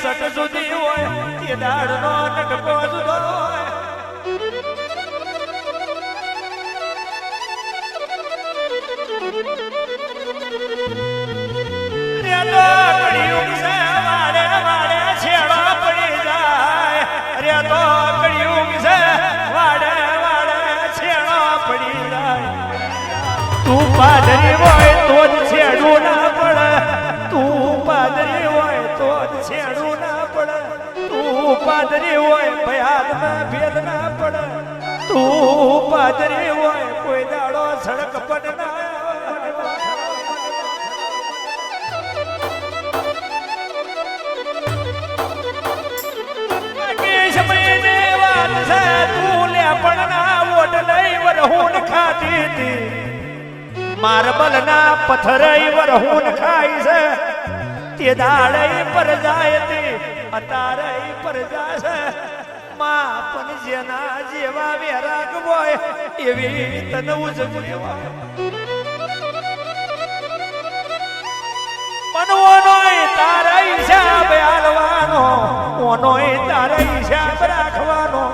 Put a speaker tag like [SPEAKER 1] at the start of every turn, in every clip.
[SPEAKER 1] સટ સુધી હોય તે દાડનો નટકો જુદો હોય રે તો કળિયુગ છે વાડે વાડે છેડો પડી જાય રે તો કળિયુગ છે વાડે વાડે છેડો પડી જાય તું પાદરી હોય તો જ છેડું ના પડે તું પાદરી હોય તો જ છેડું ના પડે તું પાદરી હોય ભયાદમાં ભેદ ના પડે તું પાદરી હોય કોઈ દાડો સડક પડ ના માર્બલ ના પથ્થર વરહુન ખાઈ છે તે દાડે પર જાય તે અતારે પર જાય માં પણ જેના જેવા વેરાગ હોય એવી તન ઉજવી હોય પણ ઓનોય તારા હિસાબ આલવાનો ઓનોય તારા હિસાબ રાખવાનો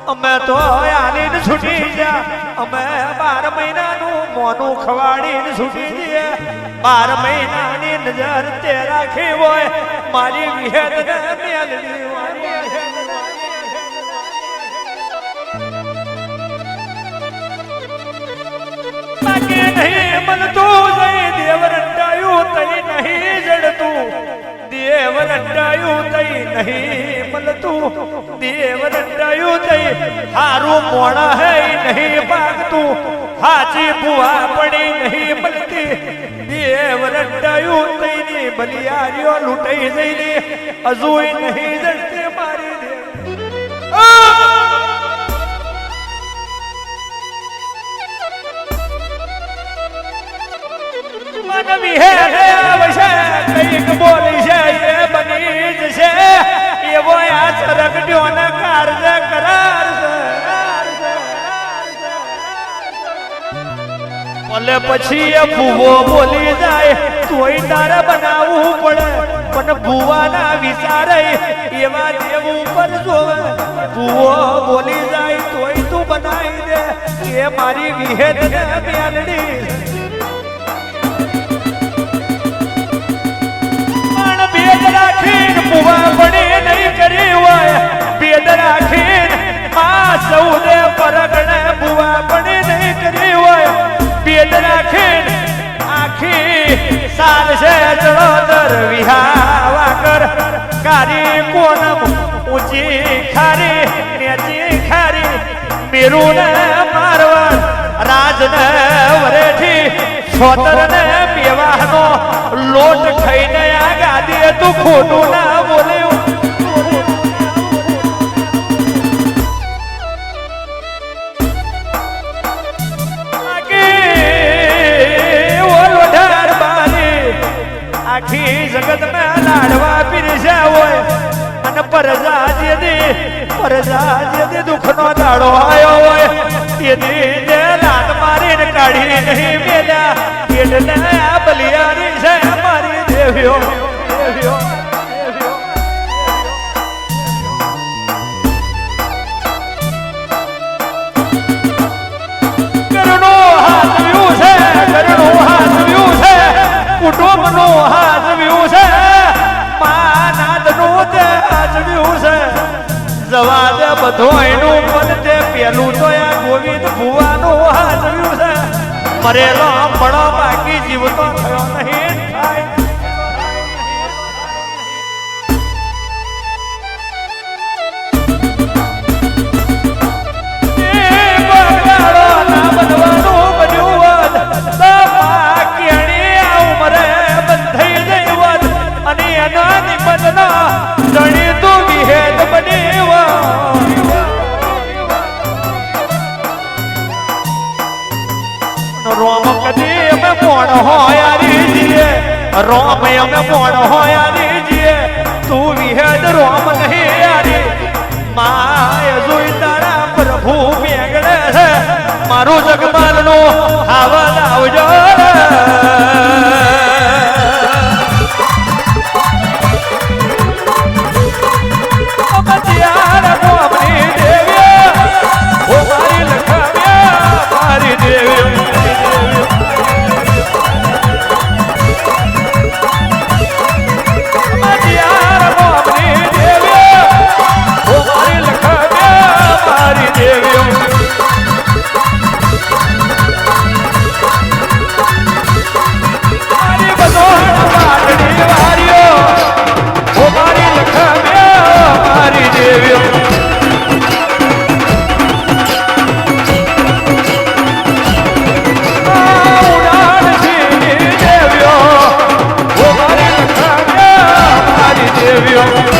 [SPEAKER 1] અમે તો આલીને છૂટી જા અમે 12 મહિનાનું મોનું ખવાડીને છૂટી જઈએ 12 મહિનાની નજર તે રાખી હોય મારી વિહેદને મેલડી હોય બાકી નહીં મળતું જઈ દેવ રંડાયું તઈ નહીં જડતું દેવ રંડાયું તઈ નહીં મળતું દેવ રંડાયું તઈ હારું મોણા હે નહીં ભાગતું હાચી બુઆ પડી નહીં મળતી દેવ રંડાયું તઈ ની બલિયારીઓ લૂંટાઈ જઈને હજુય નહીં જડતી મારી દે માનવી હે આવશે કઈક બોલી છે એ બની જશે એવો આ સરગડ્યો ને કાર્ય કરાર ભલે પછી એ ભૂવો બોલી જાય તોય તારે બનાવવું પડે પણ ભૂવાના વિચારે એવા દેવ ઉપર જોવે ભૂવો બોલી જાય તોય તું બનાવી દે એ મારી વિહેદ ને મેલડી બેદ રાખીને બુવા પડી નહીં કરી હોય બેદ રાખીને આ સૌદે પરગણે બુવા પડી નહીં કરી હોય બેદ રાખીને આખી સાલ છે ચડોતર વિહાવા કર કારી કોનમ ઊંચી ખારી નેચી ખારી મેરું ને મારવા રાજને વરેઠી છોતર ને બેવાનો લોટ ખાઈને આ ગાદીએ તું ખોટું ના બોલ્યું આખી જગત માં લાડવા પીરસ્યા હોય અને પરજા જે દુઃખ નો દાડો આવ્યો હોય તે લાત મારીને કાઢી નહીં મેલ્યા એટલે આ બલિયારી છે મારી દેવ્યો કુટુંબનું હાજવ્યું છે માનાદનું તે હાજવ્યું છે જવા દે બધું એનું પણ તે પેલું તો આ ગોવિંદ ભુવાનું હાજવ્યું છે મરેલો મળો બાકી જીવતો થયો નહીં થાય રોમ કદી અમે મોણ હોયા રીજીએ રોમ અમે મોણ હોયા રીજીએ તું વિહેદ રોમ નહીં યારી માય જોઈ તારા પ્રભુ મેગડે છે મારું જગમાલનું હાવલ આવજો આવ્યો